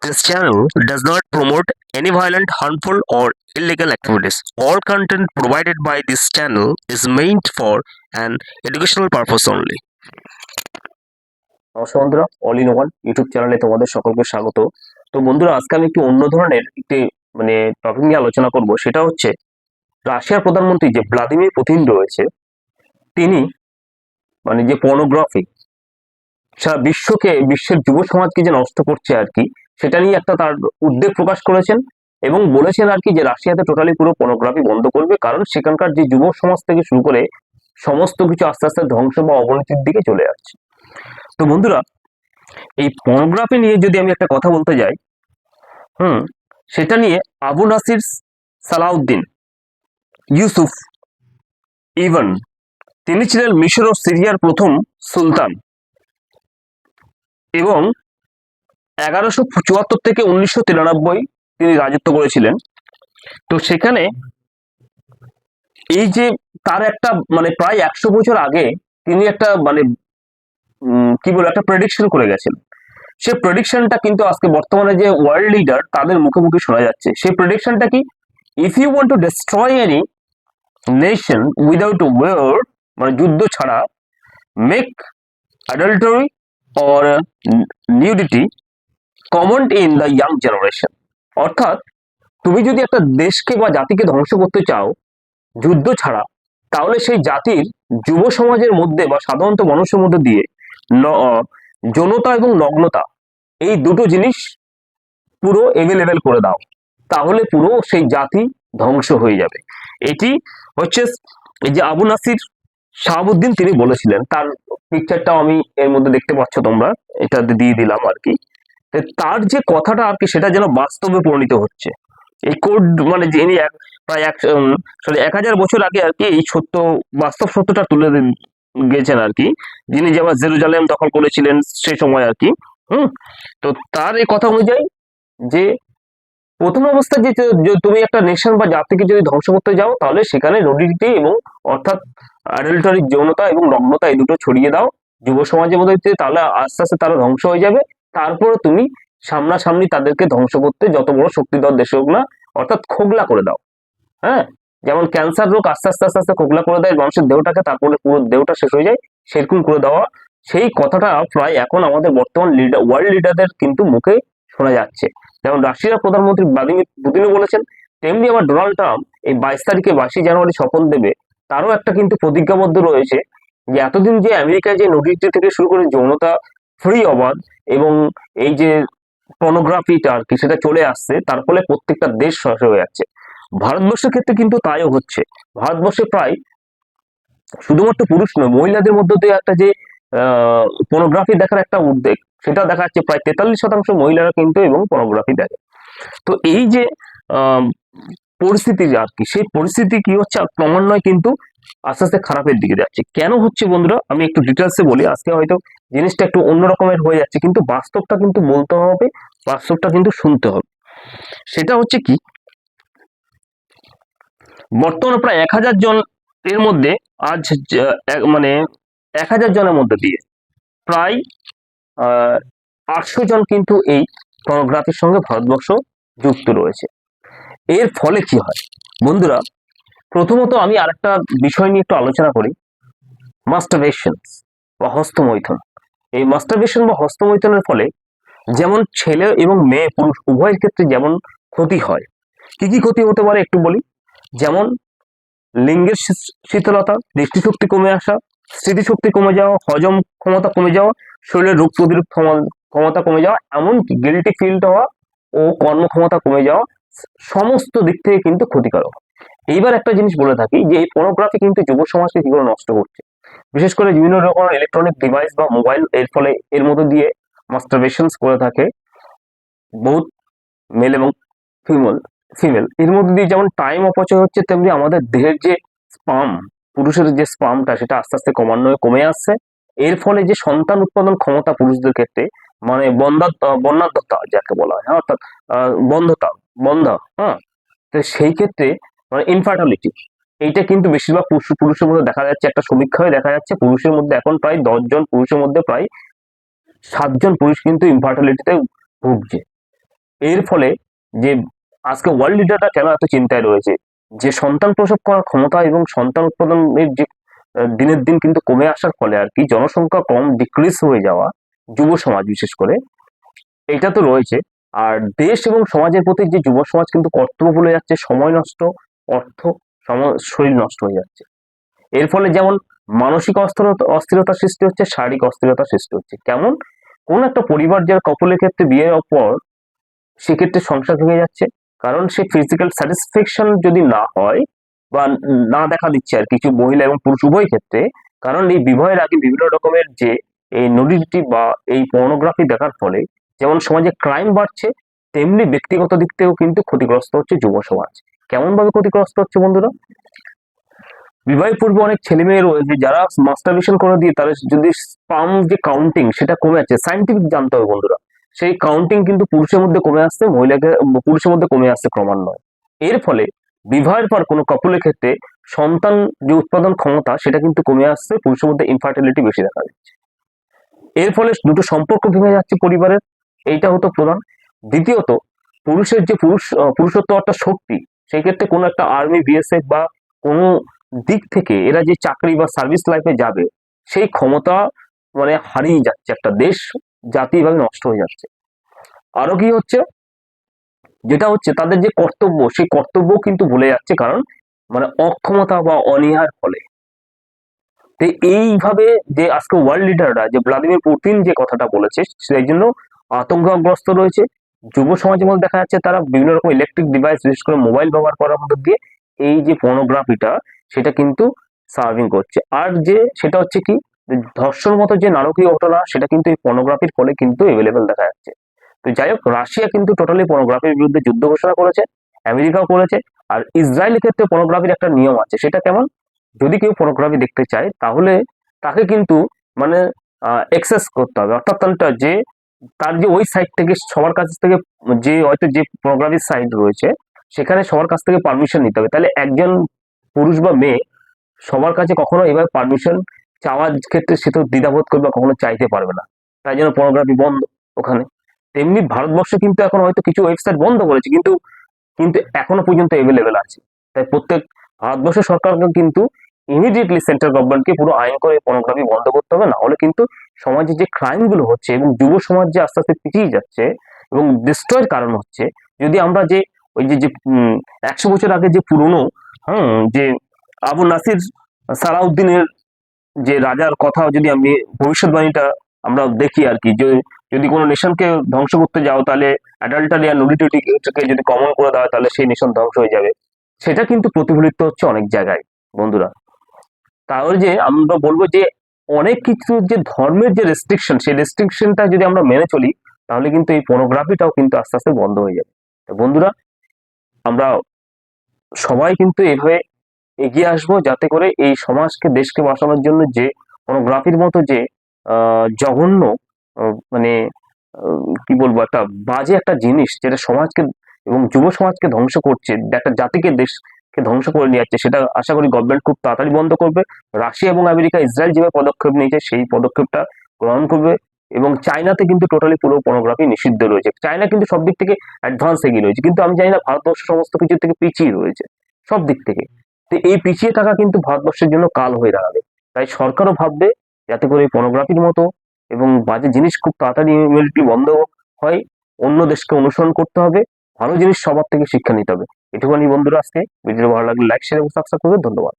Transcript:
This channel does not promote any violent, harmful, or illegal activities. All content provided by this channel is meant for an educational purpose only. নমস্কার বন্ধুরা, all in one YouTube চ্যানেলে তোমাদের সকলকে স্বাগত। তো বন্ধুরা, আজকে আমি একটু অন্য ধরনের একটি টপিক নিয়ে আলোচনা করব। সেটা হচ্ছে রাশিয়ার প্রধানমন্ত্রী যে ভ্লাদিমির পুতিন রয়েছে, তিনি যে পর্নোগ্রাফি সারা বিশ্বের যুব সমাজকে যে নষ্ট করছে আর কি, সেটা নিয়ে একটা তার উদ্বেগ প্রকাশ করেছেন এবং বলেছেন আর কি যে রাশিয়াতে টোটালি পুরো পর্নোগ্রাফি বন্ধ করবে, কারণ সেখানকার যে যুব সমাজ থেকে শুরু করে সমস্ত কিছু আস্তে আস্তে ধ্বংস বা অবনতির দিকে চলে যাচ্ছে। তো বন্ধুরা, এই পর্নোগ্রাফি নিয়ে যদি আমি একটা কথা বলতে যাই, সেটা নিয়ে আবু নাসির সালাউদ্দিন ইউসুফ ইভান, তিনি ছিলেন মিশর ও সিরিয়ার প্রথম সুলতান এবং 1174 থেকে 1993 তিনি রাজত্ব করেছিলেন। তো সেখানে এই যে তার একটা প্রায় 100 বছর আগে তিনি একটা একটা প্রেডিকশন করে গেছেন। সেই প্রেডিকশনটা কিন্তু আজকে বর্তমানে যে ওয়ার্ল্ড লিডার তাদের মুখে মুখে শোনা যাচ্ছে। সেই প্রেডিকশনটা কি? If you want to destroy any nation without war, যুদ্ধ ছাড়া, make adultery or nudity common in the young generation. অর্থাৎ তুমি যদি একটা দেশকে বা জাতিকে ধ্বংস করতে চাও যুদ্ধ ছাড়া, তাহলে সেই জাতির যুব সমাজের মধ্যে বা সাধারণত মানুষের মধ্যে দিয়ে যৌনতা এবং নগ্নতা, এই দুটো জিনিস পুরো এভেলেবেল করে দাও, তাহলে পুরো সেই জাতি ধ্বংস হয়ে যাবে। এটি হচ্ছে এই যে আবু নাসির শাহাবুদ্দিন তিনি বলেছিলেন। তার পিকচারটাও আমি এর মধ্যে দেখতে পাচ্ছ তোমরা, এটা দিয়ে দিলাম আর কি। তার যে কথাটা আর কি, সেটা যেন বাস্তবে পরিণত হচ্ছে। এই কোড যিনি প্রায় 1000 বছর আগে আর কি এই বাস্তব সত্যটা তুলে গেছেন আর কি, যিনি যেমন জেরুজালেম দখল করেছিলেন সেই সময় আর কি। তো তার এই কথা অনুযায়ী যে প্রথম অবস্থায় যে তুমি একটা নেশন বা জাতিকে যদি ধ্বংস করতে যাও, তাহলে সেখানে নডিটি এবং অর্থাৎ অ্যাডাল্টারি, যৌনতা এবং নগ্নতা, এই দুটো ছড়িয়ে দাও যুব সমাজের মধ্যে, তাহলে আস্তে আস্তে তারা ধ্বংস হয়ে যাবে। তারপর তুমি সামনাসামনি তাদেরকে ধ্বংস করতে যত বড় শক্তিধর দেশ হোক না, অর্থাৎ খোগলা করে দাও। যেমন ক্যান্সার রোগ আস্তে আস্তে আস্তে আস্তে খোগলা করে দেয় মানুষের দেহটাকে, তারপরে পুরো দেহটা শেষ হয়ে যায়, সেরকম করে দেওয়া। সেই কথাটা প্রায় এখন আমাদের বর্তমান ওয়ার্ল্ড লিডারদের কিন্তু মুখে শোনা যাচ্ছে। যেমন রাশিয়ার প্রধানমন্ত্রী ভ্লাদিমির পুতিনও বলেছেন, তেমনি আবার ডোনাল্ড ট্রাম্প এই 22 তারিখে 22 জানুয়ারি শপথ দেবে। তারও একটা কিন্তু প্রতিজ্ঞাবদ্ধ রয়েছে যে এতদিন যে আমেরিকায় যে নডিটি থেকে শুরু করে যৌনতা ফ্রি অবাধ এবং এই যে পর্নোগ্রাফিটা আর কি, সেটা চলে আসছে, তার ফলে প্রত্যেকটা দেশ ধ্বংস হয়ে যাচ্ছে। ভারতবর্ষের ক্ষেত্রে কিন্তু তাইও হচ্ছে। ভারতবর্ষে প্রায় শুধুমাত্র পুরুষ নয়, মহিলাদের মধ্যে দিয়ে একটা যে পর্নোগ্রাফি দেখার একটা উদ্বেগ, সেটা দেখা যাচ্ছে প্রায় 43% মহিলারা কিন্তু এবং পর্নোগ্রাফি দেখে। তো এই যে পরিস্থিতি আর কি, সেই পরিস্থিতি কি হচ্ছে, ক্রমান্বয়ে কিন্তু আস্তে আস্তে খারাপের দিকে যাচ্ছে। কেন হচ্ছে বন্ধুরা, আমি একটু ডিটেলসে বলি। আজকে হয়তো জিনিসটা একটু অন্য রকমের হয়ে যাচ্ছে, কিন্তু বাস্তবটা কিন্তু বলতে হবে, বাস্তবটা কিন্তু শুনতে হবে। সেটা হচ্ছে কি, বর্তমানে প্রায় 1000 জন এর মধ্যে আজ 1000 জনের মধ্যে দিয়ে প্রায় 800 জন কিন্তু এই পর্নোগ্রাফির সঙ্গে ভারতবর্ষ যুক্ত রয়েছে। এর ফলে কি হয় বন্ধুরা, প্রথমত আমি আরেকটা বিষয় নিয়ে একটু আলোচনা করি, মাস্টারবেশন বা হস্তমৈথুন। এই মাস্টারবেশন বা হস্তমৈথুনের ফলে যেমন ছেলে এবং মেয়ে, পুরুষ উভয়ের ক্ষেত্রে যেমন ক্ষতি হয়। কি কি ক্ষতি হতে পারে একটু বলি। যেমন লিঙ্গের শীতলতা, দৃষ্টিশক্তি কমে আসা, স্মৃতিশক্তি কমে যাওয়া, হজম ক্ষমতা কমে যাওয়া, শরীরের রোগ প্রতিরোধ ক্ষমতা কমে যাওয়া, এমনকি গিল্টি ফিল হওয়া ও কর্মক্ষমতা কমে যাওয়া, সমস্ত দিক থেকে কিন্তু ক্ষতিকারক। এইবার একটা জিনিস বলে থাকি যে এই পর্নোগ্রাফি কিন্তু যুব সমাজকে কি করে নষ্ট করছে। বিশেষ করে বিভিন্ন রকম ইলেকট্রনিক ডিভাইস বা মোবাইল, এর ফলে এর মধ্যে দিয়ে মাস্টারবেশন করে থাকে বহুত মেল এবং ফিমেল। এর মধ্যে দিয়ে যেমন টাইম অপচয় হচ্ছে, তেমনি আমাদের দেহের যে স্পাম, পুরুষের যে স্পামটা, সেটা আস্তে আস্তে ক্রমান্বয়ে কমে আসছে। এর ফলে যে সন্তান উৎপাদন ক্ষমতা পুরুষদের ক্ষেত্রে বন্যাত্মতা যাকে বলা হয়, অর্থাৎ বন্ধ, তো সেই ক্ষেত্রে ইনফার্টিলিটি, এইটা কিন্তু বেশিরভাগ পুরুষের মধ্যে দেখা যাচ্ছে। একটা সমীক্ষায় দেখা যাচ্ছে পুরুষের মধ্যে এখন প্রায় 10 জন পুরুষের মধ্যে প্রায় 7 জন পুরুষ কিন্তু ইনফার্টিলিটিতে ভুগছে। এর ফলে যে আজকে ওয়ার্ল্ড লিডাররা কেন এত চিন্তায় রয়েছে, যে সন্তান প্রসব করার ক্ষমতা এবং সন্তান উৎপাদনের যে দিনের দিন কিন্তু কমে আসার ফলে আর কি জনসংখ্যা কম ডিক্রিজ হয়ে যাওয়া, যুব সমাজ বিশেষ করে এটা তো রয়েছে। আর দেশ এবং সমাজের প্রতি যে যুব সমাজ কিন্তু কর্তব্য ভুলে যাচ্ছে, সময় নষ্ট, অর্থ, শরীর নষ্ট হয়ে যাচ্ছে। এর ফলে যেমন মানসিক অস্থিরতা সৃষ্টি হচ্ছে, শারীরিক অস্থিরতা সৃষ্টি হচ্ছে। কেমন? কোন একটা পরিবার যার কপলের ক্ষেত্রে বিয়ের পর সেক্ষেত্রে সংসার ভেঙে যাচ্ছে, কারণ সে ফিজিক্যাল স্যাটিসফ্যাকশন যদি না হয় বা না দেখা দিচ্ছে আর কিছু মহিলা এবং পুরুষ উভয় ক্ষেত্রে, কারণ এই বিবাহের আগে বিভিন্ন রকমের যে এই নুডিটি বা এই পর্নোগ্রাফি দেখার ফলে যেমন সমাজে ক্রাইম বাড়ছে, তেমনি ব্যক্তিগত দিক থেকেও কিন্তু ক্ষতিগ্রস্ত হচ্ছে যুব সমাজ। কেমন ভাবে ক্ষতিগ্রস্ত হচ্ছে বন্ধুরা? বিবাহের পূর্বে অনেক ছেলে মেয়ে রয়েছে যারা মাস্টারবেশন করে দিয়ে তাদের যদি স্পাম যে কাউন্টিং সেটা কমে যাচ্ছে, সাইন্টিফিক জানতে হবে বন্ধুরা, সেই কাউন্টিং কিন্তু পুরুষের মধ্যে কমে আসছে, পুরুষের মধ্যে কমে আসছে ক্রমান্বয়ে। এর ফলে বিবাহের পর কোনো কাপলের ক্ষেত্রে সন্তান যে উৎপাদন ক্ষমতা সেটা কিন্তু কমে আসছে, পুরুষের মধ্যে ইনফার্টিলিটি বেশি দেখা যাচ্ছে। এর ফলে দুটো সম্পর্ক ভেঙে যাচ্ছে পরিবারের, এইটা হতো প্রধান। দ্বিতীয়ত, পুরুষের যে পুরুষত্ব একটা শক্তি, সেই ক্ষেত্রে কোনো একটা আর্মি, বিএসএফ বা কোনো দিক থেকে এরা যে চাকরি বা সার্ভিস লাইফে যাবে, সেই ক্ষমতা মানে হারিয়ে যাচ্ছে, একটা দেশ জাতিভাবে নষ্ট হয়ে যাচ্ছে। আরো কি হচ্ছে, যেটা হচ্ছে তাদের যে কর্তব্য, সেই কর্তব্য কিন্তু ভুলে যাচ্ছে, কারণ মানে অক্ষমতা বা অনীহার ফলে। তো এইভাবে যে আজকে ওয়ার্ল্ড লিডাররা যে ভ্লাদিমির পুতিন যে কথাটা বলেছে, সেই জন্য আতঙ্কগ্রস্ত রয়েছে। যুব সমাজের মধ্যে দেখা যাচ্ছে তারা বিভিন্ন রকম ইলেকট্রিক ডিভাইস, বিশেষ করে মোবাইল ব্যবহার করার মধ্যে দিয়ে এই যে পর্নোগ্রাফিটা সেটা কিন্তু সার্ভিং করছে। আর যে সেটা হচ্ছে কি, ধর্ষণ মতো যে নারকীয় ঘটনা সেটা কিন্তু এই পর্নোগ্রাফির ফলে কিন্তু এভেলেবেল দেখা যাচ্ছে। তো যাই হোক, রাশিয়া কিন্তু টোটালি পর্নোগ্রাফির বিরুদ্ধে যুদ্ধ ঘোষণা করেছে, আমেরিকাও করেছে। আর ইসরায়েলের ক্ষেত্রে পর্নোগ্রাফির একটা নিয়ম আছে, সেটা কেমন? যদি কেউ পর্নোগ্রাফি দেখতে চায় তাহলে তাকে কিন্তু মানে এক্সেস করতে হবে, অর্থাৎ যে তার যে ওই সাইট থেকে সবার কাছ থেকে, যে হয়তো যে পর্নোগ্রাফির সাইট রয়েছে সেখানে সবার কাছ থেকে পারমিশন নিতে হবে। তাহলে একজন পুরুষ বা মেয়ে সবার কাছে কখনো এবার পারমিশন চাওয়ার ক্ষেত্রে সে তো দ্বিধাবোধ করবে, কখনো চাইতে পারবে না, তাই জন্য পর্নোগ্রাফি বন্ধ ওখানে। তেমনি ভারতবর্ষে কিন্তু এখন হয়তো কিছু ওয়েবসাইট বন্ধ করেছে, কিন্তু কিন্তু এখনো পর্যন্ত এভেলেবেল আছে। তাই প্রত্যেক ভারতবর্ষ সরকারকে কিন্তু ইমিডিয়েটলি সেন্ট্রাল গভর্নমেন্টকে পুরো আইন করে পর্নোগ্রাফি বন্ধ করতে হবে, না হলে কিন্তু সমাজে যে ক্রাইম গুলো হচ্ছে এবং যুব সমাজ যে আস্তে আস্তে পিছিয়ে যাচ্ছে এবং ডিস্ট্রয়ের কারণ হচ্ছে। যদি আমরা যে ওই যে 100 বছর আগে যে পুরনো যে আবু নাসির সালাউদ্দিনের যে রাজার কথা, যদি আমি ভবিষ্যৎবাণীটা আমরা দেখি আর কি, যে যদি কোনো নেশনকে ধ্বংস করতে যাও তাহলে অ্যাডাল্টারি আর নুডিটিকে যদি কমন করে দেওয়া হয় তাহলে সেই নেশন ধ্বংস হয়ে যাবে। সেটা কিন্তু প্রতিফলিত হচ্ছে অনেক জায়গায় বন্ধুরা। তাহলে যে আমরা বলবো যে অনেক কিছু যে ধর্মের যে রেস্ট্রিকশন, সেই রেস্ট্রিকশনটা যদি আমরা মেনে চলি তাহলে কিন্তু এই পর্নোগ্রাফিটাও কিন্তু আস্তে আস্তে বন্ধ হয়ে যাবে। তো বন্ধুরা, আমরা সবাই কিন্তু এভাবে এগিয়ে আসবো, যাতে করে এই সমাজকে, দেশকে বাঁচানোর জন্য যে পর্নোগ্রাফির মতো যে জঘন্য মানে কি বলবো, একটা বাজে একটা জিনিস যেটা সমাজকে এবং যুব সমাজকে ধ্বংস করছে, একটা জাতিকে, দেশকে ধ্বংস করে নিয়ে যাচ্ছে, সেটা আশা করি গভর্নমেন্ট খুব তাড়াতাড়ি বন্ধ করবে। রাশিয়া এবং আমেরিকা, ইসরায়েল যেভাবে পদক্ষেপ নিয়েছে সেই পদক্ষেপটা গ্রহণ করবে। এবং চায়নাতে কিন্তু টোটালি পুরো পর্নোগ্রাফি নিষিদ্ধ রয়েছে। চায়না কিন্তু সব দিক থেকে অ্যাডভান্স এগিয়ে রয়েছে, কিন্তু আমি জানি না ভারতবর্ষ সমস্ত কিছু থেকে পিছিয়ে রয়েছে সব দিক থেকে। তো এই পিছিয়ে থাকা কিন্তু ভারতবর্ষের জন্য কাল হয়ে দাঁড়াবে। তাই সরকারও ভাববে যাতে করে পর্নোগ্রাফির মতো এবং বাজে জিনিস খুব তাড়াতাড়ি ইমিডিয়েটলি বন্ধ হয়। অন্য দেশকে অনুসরণ করতে হবে, ভালো জিনিস সবার থেকে শিক্ষা নিতে হবে। এটুকুনি বন্ধুরা, আজকে ভিডিও ভালো লাগলে লাইক, শেয়ার এবং সাবস্ক্রাইব করবে। ধন্যবাদ।